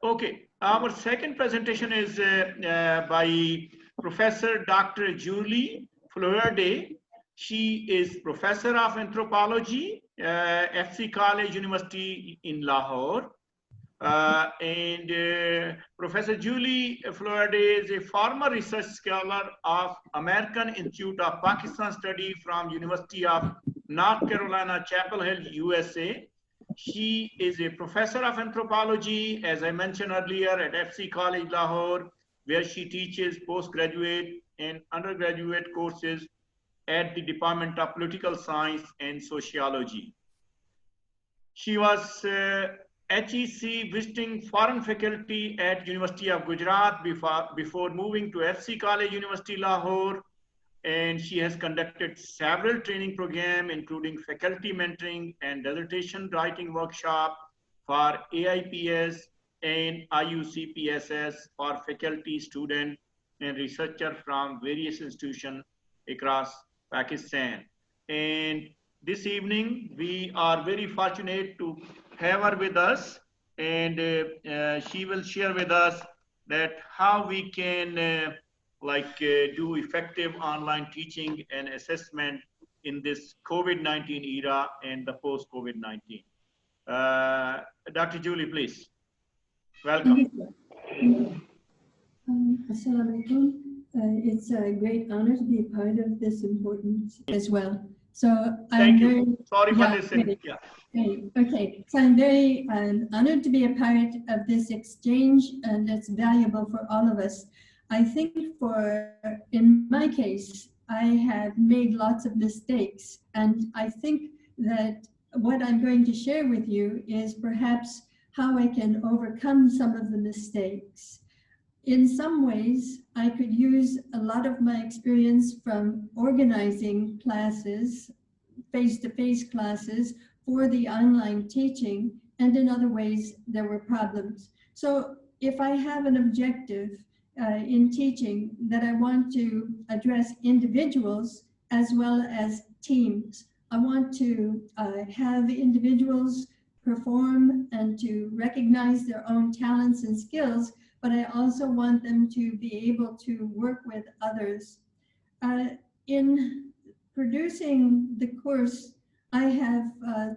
Okay, our second presentation is by Professor Dr. Julie Flowerday. She is Professor of Anthropology, FC College University in Lahore. Professor Julie Flowerday is a former research scholar of American Institute of Pakistan Study from University of North Carolina, Chapel Hill, USA. She is a professor of anthropology, as I mentioned earlier, at FC College Lahore, where she teaches postgraduate and undergraduate courses at the Department of Political Science and Sociology. She was HEC visiting foreign faculty at University of Gujarat before moving to FC College University Lahore, and she has conducted several training programs, including faculty mentoring and dissertation writing workshop for AIPS and IUCPSS for faculty, student, and researcher from various institutions across Pakistan. And this evening, we are very fortunate to have her with us, and she will share with us that how we can do effective online teaching and assessment in this COVID-19 era and the post-COVID-19. Dr. Julie, please. Welcome. Assalamu alaikum. It's a great honor to be a part of this important as well. So Thank you. Sorry for this. Yeah. Okay, so I'm very honored to be a part of this exchange, and it's valuable for all of us. I think in my case, I have made lots of mistakes, and I think that what I'm going to share with you is perhaps how I can overcome some of the mistakes. In some ways, I could use a lot of my experience from organizing classes, face-to-face classes, for the online teaching, and in other ways, there were problems. So if I have an objective in teaching that I want to address individuals as well as teams, I want to have individuals perform and to recognize their own talents and skills, but I also want them to be able to work with others. In producing the course, I have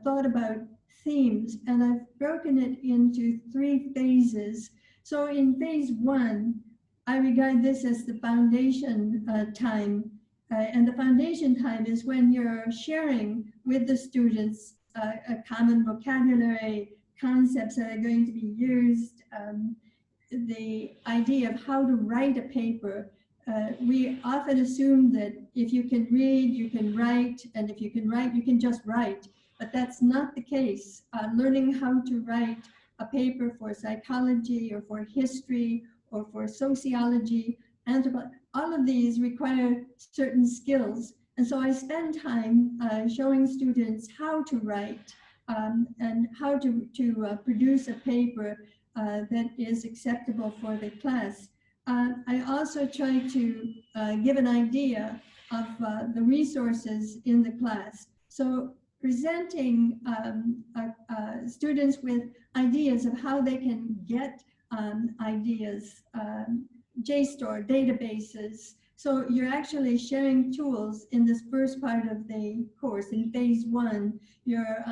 thought about themes, and I've broken it into 3 phases. So in phase 1, I regard this as the foundation time. And the foundation time is when you're sharing with the students a common vocabulary, concepts that are going to be used, the idea of how to write a paper. We often assume that if you can read, you can write, and if you can write, you can just write. But that's not the case. Learning how to write a paper for psychology or for history or for sociology, anthropology, all of these require certain skills. And so I spend time showing students how to write and how to produce a paper that is acceptable for the class. I also try to give an idea of the resources in the class. So presenting students with ideas of how they can get ideas, JSTOR, databases. So you're actually sharing tools in this first part of the course. In phase 1, you're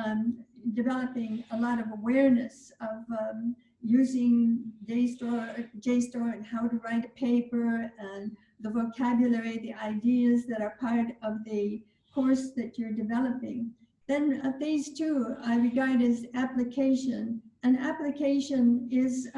developing a lot of awareness of using JSTOR and how to write a paper and the vocabulary, the ideas that are part of the course that you're developing. Then phase 2, I regard as application. And application is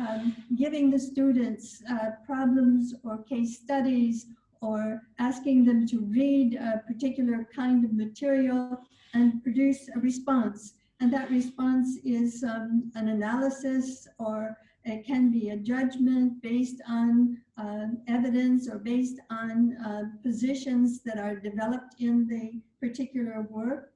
giving the students problems or case studies or asking them to read a particular kind of material and produce a response. And that response is an analysis, or it can be a judgment based on evidence or based on positions that are developed in the particular work.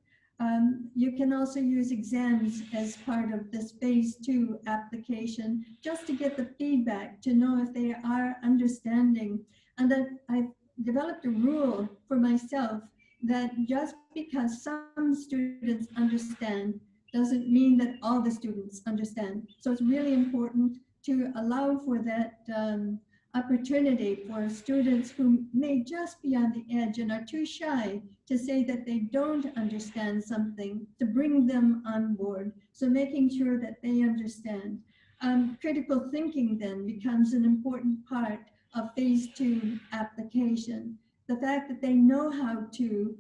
You can also use exams as part of this phase 2 application, just to get the feedback, to know if they are understanding. And I've developed a rule for myself that just because some students understand doesn't mean that all the students understand. So it's really important to allow for that opportunity for students who may just be on the edge and are too shy to say that they don't understand something, to bring them on board. So making sure that they understand. Critical thinking then becomes an important part of phase 2 application. The fact that they know how to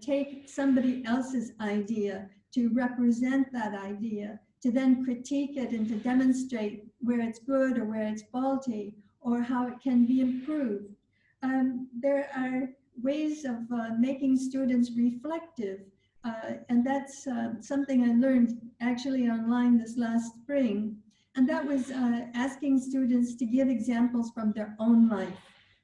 take somebody else's idea, to represent that idea, to then critique it and to demonstrate where it's good or where it's faulty or how it can be improved. There are ways of making students reflective, and that's something I learned actually online this last spring, and that was asking students to give examples from their own life.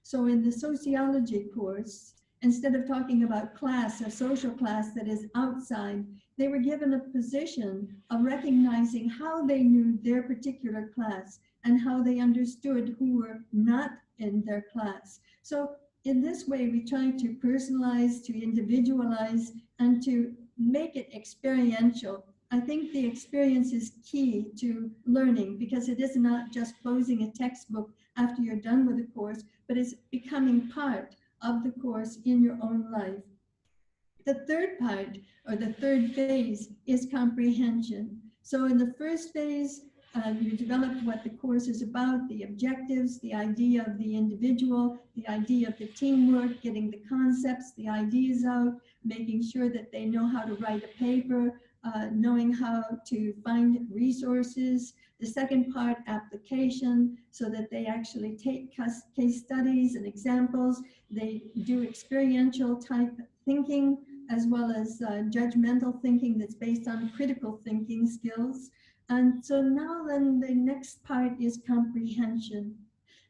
So in the sociology course, instead of talking about class or social class that is outside, they were given a position of recognizing how they knew their particular class and how they understood who were not in their class. So in this way, we try to personalize, to individualize, and to make it experiential. I think the experience is key to learning because it is not just closing a textbook after you're done with the course, but it's becoming part of the course in your own life. The third part, or the third phase, is comprehension. So in the first phase, you developed what the course is about, the objectives, the idea of the individual, the idea of the teamwork, getting the concepts, the ideas out, making sure that they know how to write a paper, knowing how to find resources. The second part, application, so that they actually take case studies and examples. They do experiential type thinking, as well as judgmental thinking that's based on critical thinking skills. And so now then the next part is comprehension.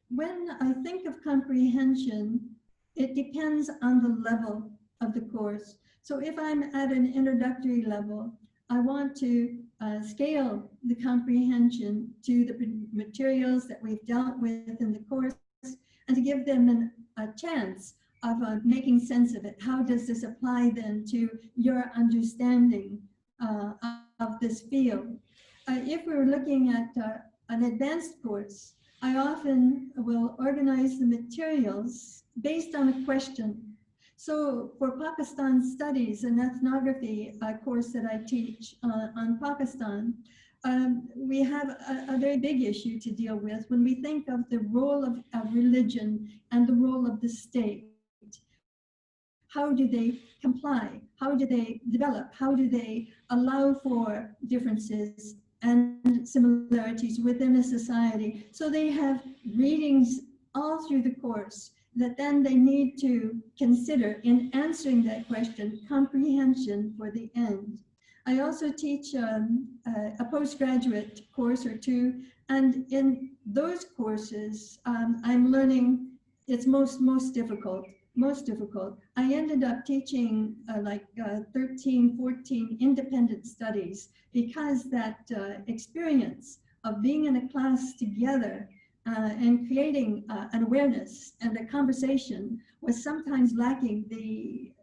When I think of comprehension, it depends on the level of the course. So if I'm at an introductory level, I want to scale the comprehension to the materials that we've dealt with in the course and to give them a chance of making sense of it. How does this apply then to your understanding of this field? If we're looking at an advanced course, I often will organize the materials based on a question. So for Pakistan Studies, an ethnography course that I teach on Pakistan, we have a very big issue to deal with when we think of the role of religion and the role of the state. How do they comply? How do they develop? How do they allow for differences and similarities within a society? So they have readings all through the course that then they need to consider in answering that question, comprehension for the end. I also teach a postgraduate course or two, and in those courses, I'm learning it's most difficult. I ended up teaching 13, 14 independent studies because that experience of being in a class together and creating an awareness and a conversation was sometimes lacking. The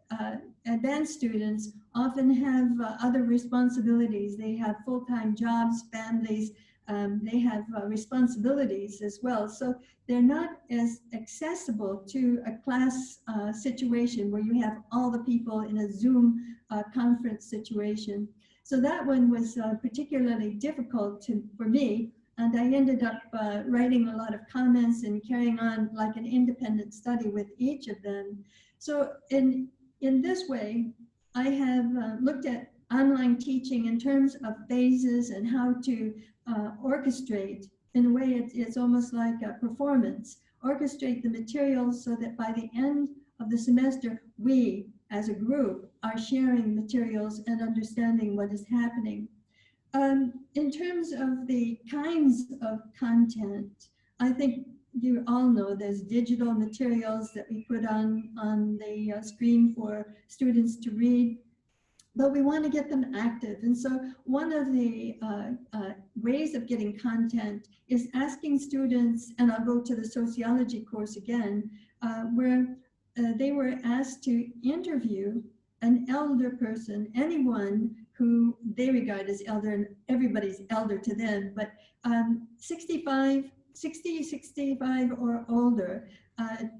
advanced students often have other responsibilities. They have full-time jobs, families, they have responsibilities as well. So they're not as accessible to a class situation where you have all the people in a Zoom conference situation. So that one was particularly difficult for me. And I ended up writing a lot of comments and carrying on like an independent study with each of them. So in this way, I have looked at online teaching in terms of phases and how to orchestrate. In a way, it's almost like a performance. Orchestrate the materials so that by the end of the semester, we as a group are sharing materials and understanding what is happening. In terms of the kinds of content, I think you all know there's digital materials that we put on the screen for students to read, but we want to get them active. And so one of the ways of getting content is asking students, and I'll go to the sociology course again, where they were asked to interview an elder person, anyone who they regard as elder, and everybody's elder to them, but 65 or older,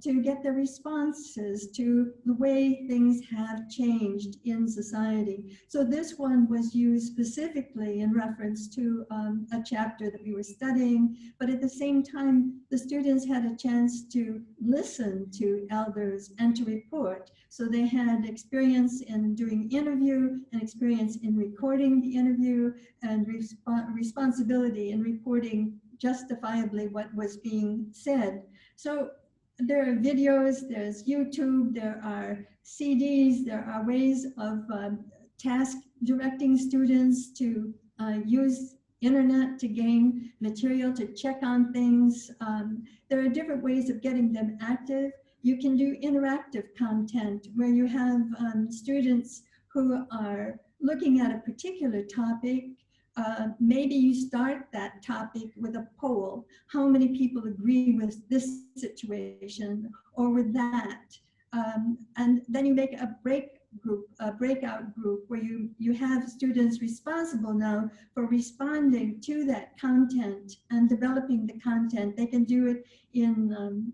to get the responses to the way things have changed in society. So this one was used specifically in reference to a chapter that we were studying, but at the same time, the students had a chance to listen to elders and to report. So they had experience in doing interview and experience in recording the interview and responsibility in reporting justifiably what was being said. So there are videos, there's YouTube, there are CDs, there are ways of task directing students to use internet to gain material, to check on things. There are different ways of getting them active. You can do interactive content where you have students who are looking at a particular topic. Maybe you start that topic with a poll. How many people agree with this situation or with that? And then you make a breakout group where you have students responsible now for responding to that content and developing the content. They can do it in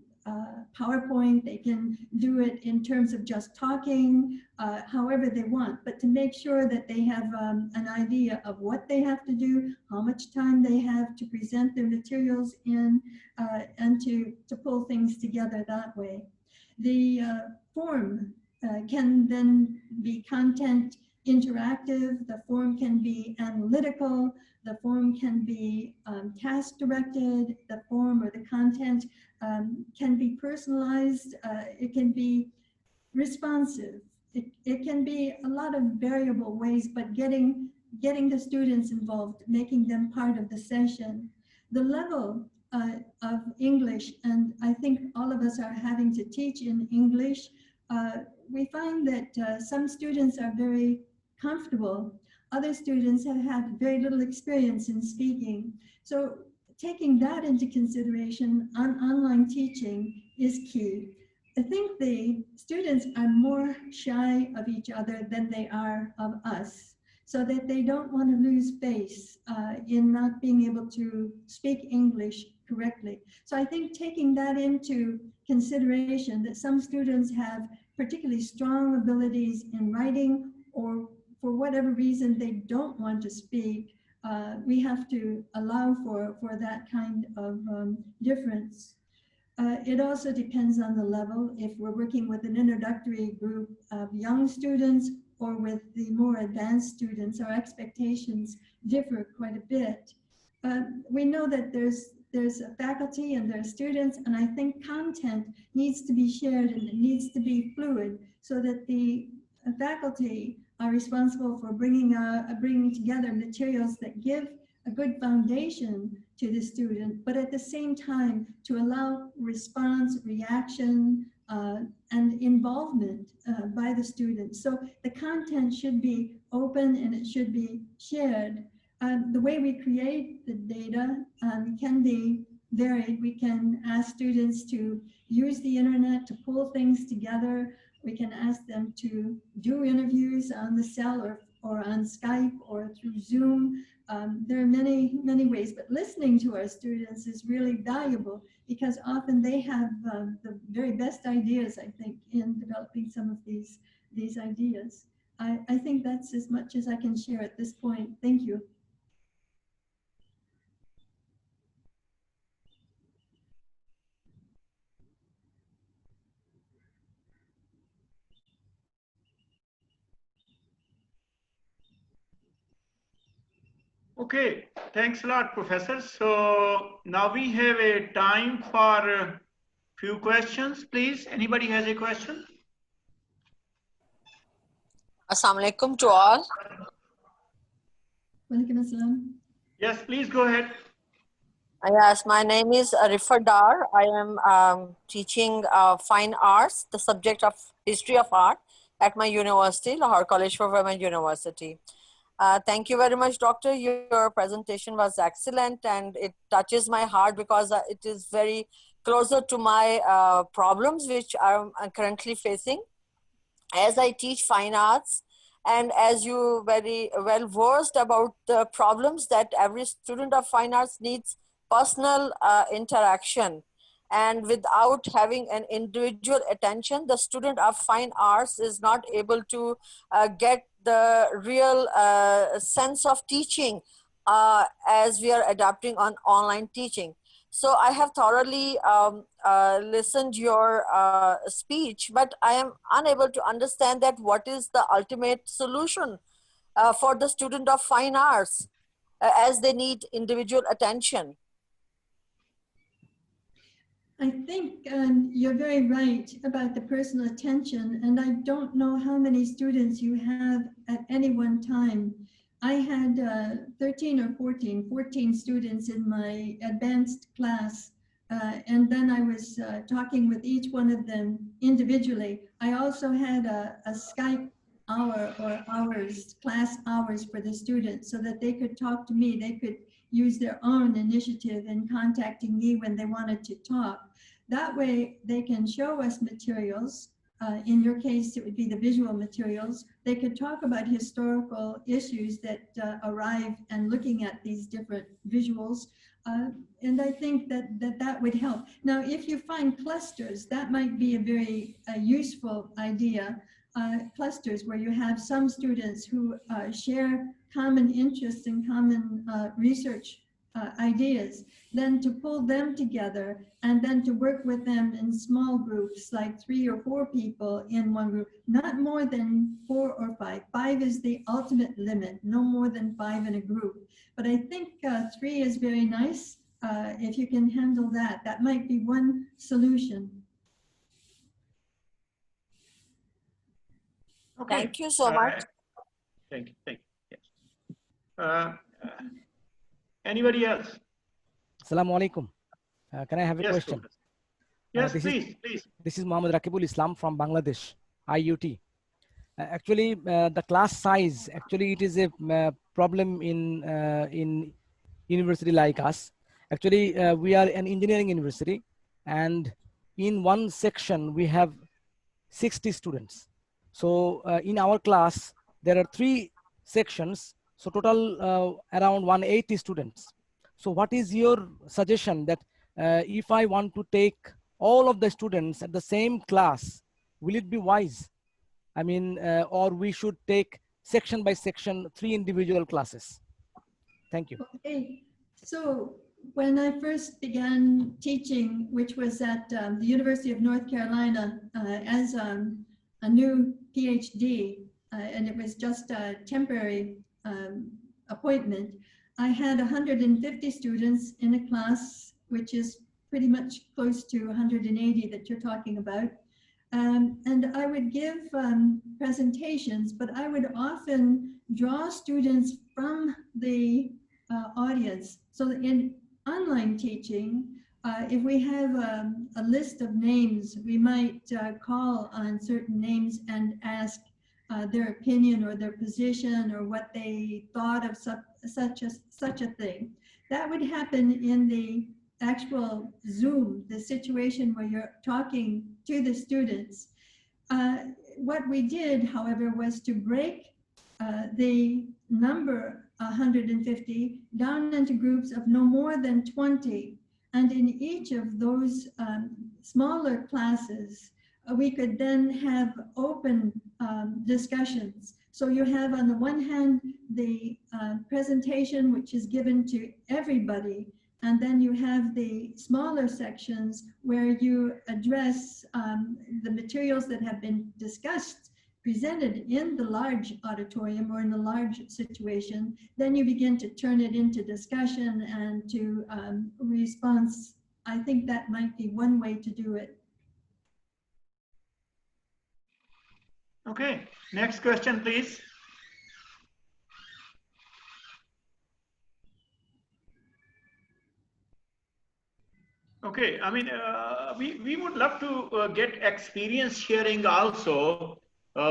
PowerPoint, they can do it in terms of just talking, however they want, but to make sure that they have an idea of what they have to do, how much time they have to present their materials in, and to pull things together that way. The form can then be content interactive, the form can be analytical, the form can be task directed, the form or the content can be personalized, it can be responsive. It can be a lot of variable ways, but getting the students involved, making them part of the session. The level of English, and I think all of us are having to teach in English, we find that some students are very comfortable. Other students have had very little experience in speaking. So taking that into consideration on online teaching is key. I think the students are more shy of each other than they are of us, so that they don't want to lose face in not being able to speak English correctly. So I think taking that into consideration, that some students have particularly strong abilities in writing, or for whatever reason they don't want to speak, we have to allow for that kind of difference. It also depends on the level. If we're working with an introductory group of young students or with the more advanced students, our expectations differ quite a bit. We know that there's a faculty and there are students, and I think content needs to be shared and it needs to be fluid so that the faculty are responsible for bringing together materials that give a good foundation to the student, but at the same time to allow response, reaction, and involvement by the students. So the content should be open and it should be shared. The way we create the data can be varied. We can ask students to use the internet to pull things together. We can ask them to do interviews on the cell or on Skype or through Zoom. There are many, many ways, but listening to our students is really valuable because often they have the very best ideas, I think, in developing some of these ideas. I think that's as much as I can share at this point. Thank you. Okay, thanks a lot, Professor. So now we have a time for a few questions, please. Anybody has a question? Assalamu alaikum to all. Walaikum assalam. Yes, please go ahead. Yes, my name is Rifa Dar. I am teaching fine arts, the subject of history of art at my university, Lahore College for Women University. Thank you very much, Doctor. Your presentation was excellent and it touches my heart because it is very closer to my problems which I'm currently facing. As I teach fine arts And as you very well versed about the problems that every student of fine arts needs personal interaction. And without having an individual attention, the student of fine arts is not able to get the real sense of teaching as we are adapting on online teaching. So I have thoroughly listened your speech, but I am unable to understand that what is the ultimate solution for the student of fine arts as they need individual attention. I think you're very right about the personal attention, and I don't know how many students you have at any one time. I had 13 or 14 students in my advanced class, and then I was talking with each one of them individually. I also had a Skype hour or hours, class hours for the students so that they could talk to me. They could use their own initiative in contacting me when they wanted to talk. That way they can show us materials. In your case, it would be the visual materials. They could talk about historical issues that arrive and looking at these different visuals. And I think that would help. Now, if you find clusters, that might be a very useful idea. Clusters where you have some students who share common interests and common research ideas, then to pull them together and then to work with them in small groups, like 3 or 4 people in one group, not more than 4 or 5. 5 is the ultimate limit, no more than 5 in a group. But I think 3 is very nice. If you can handle that, that might be one solution. Okay. Thank you so much. Thank you. Thank you. Yes. Anybody else? Assalamu alaikum. Can I have a question? Yes, please. This is Muhammad Rakibul Islam from Bangladesh, IUT. Actually, the class size, actually it is a problem in university like us. Actually, we are an engineering university, and in one section we have 60 students. So in our class, there are 3 sections. So total around 180 students. So what is your suggestion that if I want to take all of the students at the same class, will it be wise? I mean, or we should take section by section 3 individual classes? Thank you. Okay, so when I first began teaching, which was at the University of North Carolina as a new PhD, and it was just a temporary appointment, I had 150 students in a class, which is pretty much close to 180 that you're talking about. And I would give presentations, but I would often draw students from the audience. So in online teaching, if we have a list of names, we might call on certain names and ask their opinion or their position or what they thought of such a thing. That would happen in the actual Zoom, the situation where you're talking to the students. What we did, however, was to break the number 150 down into groups of no more than 20. And in each of those smaller classes, we could then have open discussions. So you have on the one hand, the presentation, which is given to everybody. And then you have the smaller sections where you address the materials that have been discussed, presented in the large auditorium or in the large situation. Then you begin to turn it into discussion and to response. I think that might be one way to do it. Okay, next question, please. Okay, I mean, we would love to get experience sharing also, we